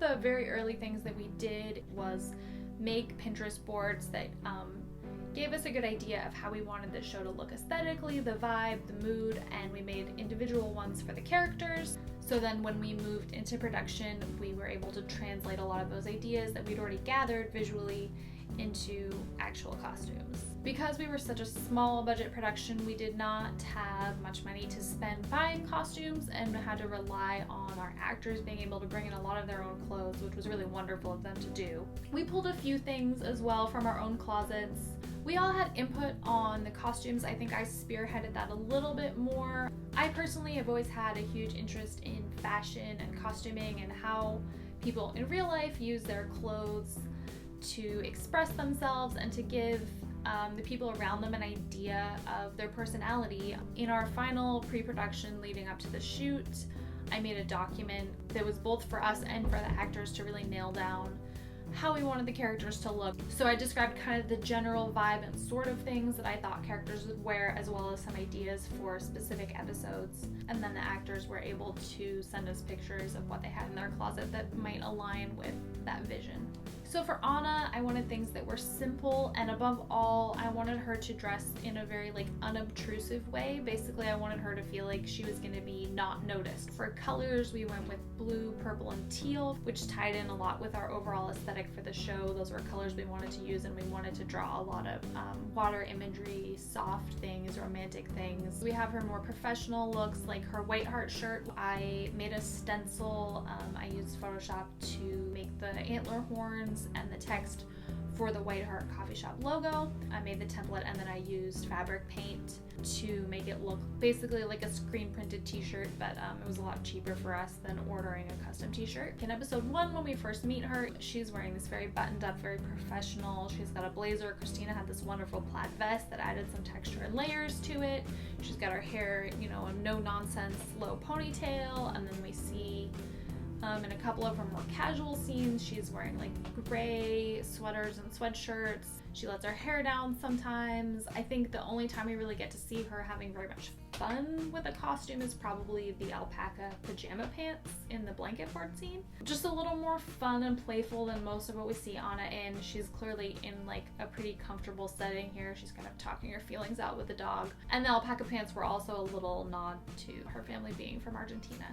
the very early things that we did was make Pinterest boards that gave us a good idea of how we wanted the show to look aesthetically, the vibe, the mood, and we made individual ones for the characters. So then when we moved into production, we were able to translate a lot of those ideas that we'd already gathered visually into actual costumes. Because we were such a small budget production, we did not have much money to spend buying costumes and had to rely on our actors being able to bring in a lot of their own clothes, which was really wonderful of them to do. We pulled a few things as well from our own closets. We all had input on the costumes. I think I spearheaded that a little bit more. I personally have always had a huge interest in fashion and costuming and how people in real life use their clothes to express themselves and to give the people around them an idea of their personality. In our final pre-production leading up to the shoot, I made a document that was both for us and for the actors to really nail down how we wanted the characters to look. So I described kind of the general vibe and sort of things that I thought characters would wear, as well as some ideas for specific episodes. And then the actors were able to send us pictures of what they had in their closet that might align with that vision. So for Anna, I wanted things that were simple, and above all, I wanted her to dress in a very unobtrusive way. Basically, I wanted her to feel like she was going to be not noticed. For colors, we went with blue, purple, and teal, which tied in a lot with our overall aesthetic for the show. Those were colors we wanted to use, and we wanted to draw a lot of water imagery, soft things, romantic things. We have her more professional looks, like her white heart shirt. I made a stencil. I used Photoshop to make the antler horns and the text for the White Heart Coffee Shop logo. I made the template and then I used fabric paint to make it look basically like a screen printed t-shirt, but it was a lot cheaper for us than ordering a custom t-shirt. In episode 1, when we first meet her, she's wearing this very buttoned up, very professional. She's got a blazer. Christina had this wonderful plaid vest that added some texture and layers to it. She's got her hair, a no nonsense low ponytail, and then we see in a couple of her more casual scenes, she's wearing gray sweaters and sweatshirts. She lets her hair down sometimes. I think the only time we really get to see her having very much fun with a costume is probably the alpaca pajama pants in the blanket fort scene. Just a little more fun and playful than most of what we see Anna in. She's clearly in a pretty comfortable setting here. She's kind of talking her feelings out with the dog. And the alpaca pants were also a little nod to her family being from Argentina.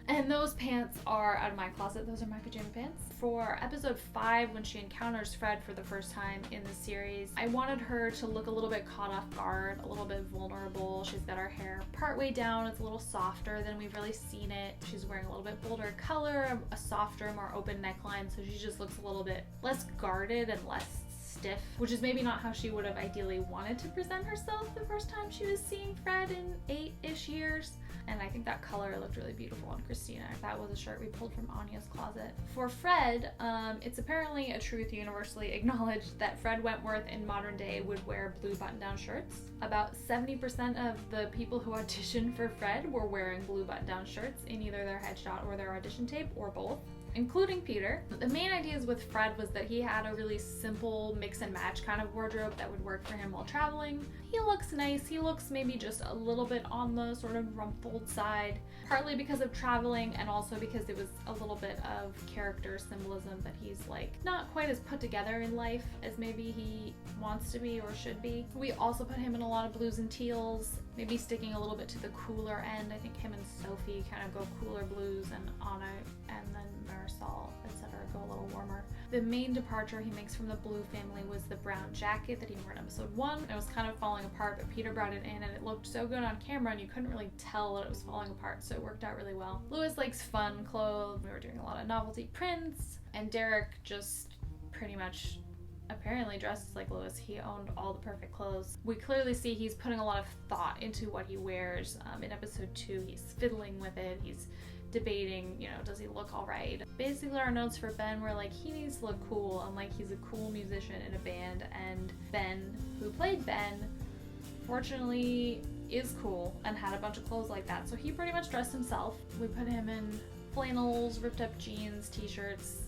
And those pants are out of my closet. Those are my pajama pants. For episode 5, when she encounters Fred for the first time in the series, I wanted her to look a little bit caught off guard, a little bit vulnerable. She's got her hair partway down. It's a little softer than we've really seen it. She's wearing a little bit bolder color, a softer, more open neckline, so she just looks a little bit less guarded and less stiff, which is maybe not how she would have ideally wanted to present herself the first time she was seeing Fred in 8-ish years. And I think that color looked really beautiful on Christina. That was a shirt we pulled from Anya's closet. For Fred, it's apparently a truth universally acknowledged that Fred Wentworth in modern day would wear blue button-down shirts. About 70% of the people who auditioned for Fred were wearing blue button-down shirts in either their headshot or their audition tape, or both, including Peter. The main ideas with Fred was that he had a really simple mix and match kind of wardrobe that would work for him while traveling. He looks nice. He looks maybe just a little bit on the sort of rumpled side, partly because of traveling and also because it was a little bit of character symbolism that he's not quite as put together in life as maybe he wants to be or should be. We also put him in a lot of blues and teals, maybe sticking a little bit to the cooler end. I think him and Sophie kind of go cooler blues, and Anna and then Marisol, etc. go a little warmer. The main departure he makes from the blue family was the brown jacket that he wore in episode 1. It was kind of falling apart, but Peter brought it in and it looked so good on camera and you couldn't really tell that it was falling apart, so it worked out really well. Lewis likes fun clothes. We were doing a lot of novelty prints, and Derek just pretty much apparently dresses like Lewis. He owned all the perfect clothes. We clearly see he's putting a lot of thought into what he wears. In episode 2, he's fiddling with it. He's debating, does he look all right? Basically, our notes for Ben were he needs to look cool, and he's a cool musician in a band, and Ben, who played Ben, fortunately is cool and had a bunch of clothes like that, so he pretty much dressed himself. We put him in flannels, ripped up jeans, t-shirts,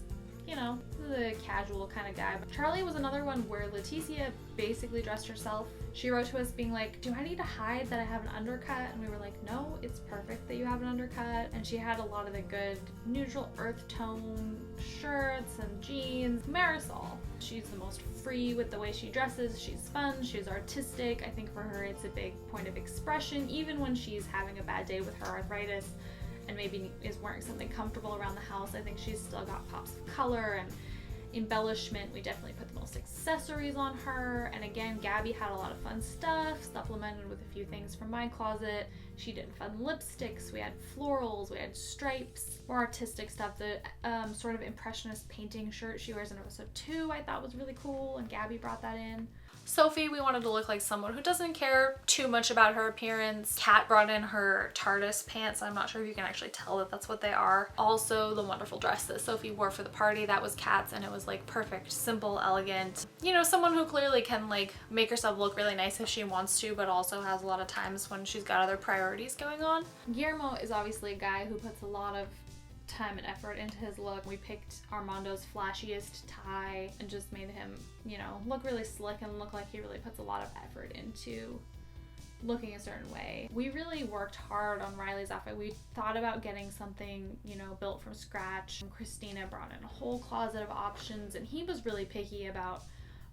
you know, the casual kind of guy. But Charlie was another one where Leticia basically dressed herself. She wrote to us being like, do I need to hide that I have an undercut? And we were like, no, it's perfect that you have an undercut. And she had a lot of the good neutral earth tone shirts and jeans. Marisol, she's the most free with the way she dresses. She's fun, she's artistic. I think for her it's a big point of expression, even when she's having a bad day with her arthritis and maybe is wearing something comfortable around the house. I think she's still got pops of color and embellishment. We definitely put the most accessories on her. And again, Gabby had a lot of fun stuff, supplemented with a few things from my closet. She did fun lipsticks, we had florals, we had stripes, more artistic stuff. The sort of impressionist painting shirt she wears in episode 2 I thought was really cool, and Gabby brought that in. Sophie, we wanted to look like someone who doesn't care too much about her appearance. Kat brought in her TARDIS pants. I'm not sure if you can actually tell that that's what they are. Also, the wonderful dress that Sophie wore for the party, that was Kat's, and it was like perfect, simple, elegant. You know, someone who clearly can like make herself look really nice if she wants to, but also has a lot of times when she's got other priorities going on. Guillermo is obviously a guy who puts a lot of time and effort into his look. We picked Armando's flashiest tie and just made him, you know, look really slick and look like he really puts a lot of effort into looking a certain way. We really worked hard on Riley's outfit. We thought about getting something, you know, built from scratch. Christina brought in a whole closet of options, and he was really picky about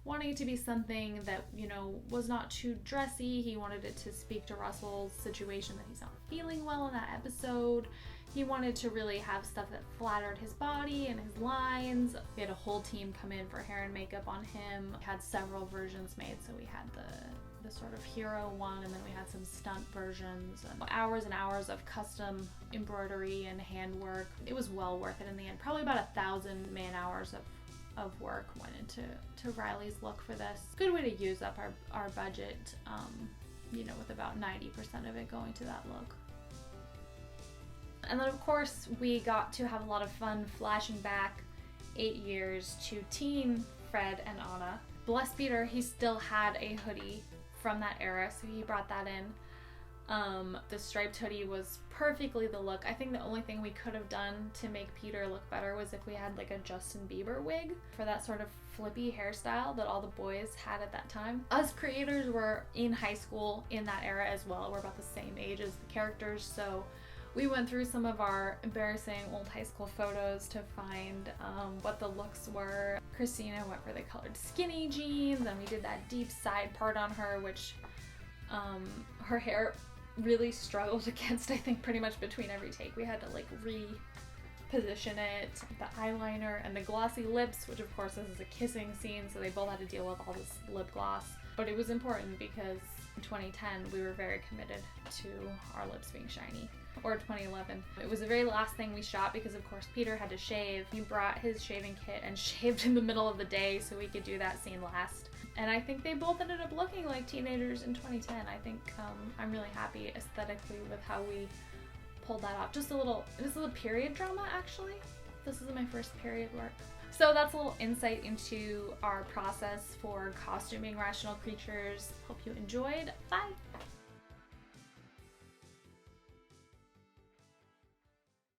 wanting it to be something that, you know, was not too dressy. He wanted it to speak to Russell's situation that he's not feeling well in that episode. He wanted to really have stuff that flattered his body and his lines. We had a whole team come in for hair and makeup on him. We had several versions made, so we had the sort of hero one, and then we had some stunt versions, and hours of custom embroidery and handwork. It was well worth it in the end. Probably about 1,000 man hours of work went into Riley's look for this. Good way to use up our budget, you know, with about 90% of it going to that look. And then of course we got to have a lot of fun flashing back 8 years to teen Fred and Anna. Bless Peter, he still had a hoodie from that era, so he brought that in. The striped hoodie was perfectly the look. I think the only thing we could have done to make Peter look better was if we had like a Justin Bieber wig for that sort of flippy hairstyle that all the boys had at that time. Us creators were in high school in that era as well. We're about the same age as the characters, so we went through some of our embarrassing old high school photos to find what the looks were. Christina went for the colored skinny jeans, and we did that deep side part on her, which her hair really struggled against, I think, pretty much between every take. We had to like reposition it. The eyeliner and the glossy lips, which of course this is a kissing scene, so they both had to deal with all this lip gloss. But it was important because in 2010 we were very committed to our lips being shiny. Or 2011. It was the very last thing we shot because of course Peter had to shave. He brought his shaving kit and shaved in the middle of the day so we could do that scene last. And I think they both ended up looking like teenagers in 2010. I think I'm really happy aesthetically with how we pulled that off. Just a little, this is a period drama actually. This is my first period work. So that's a little insight into our process for costuming Rational Creatures. Hope you enjoyed. Bye!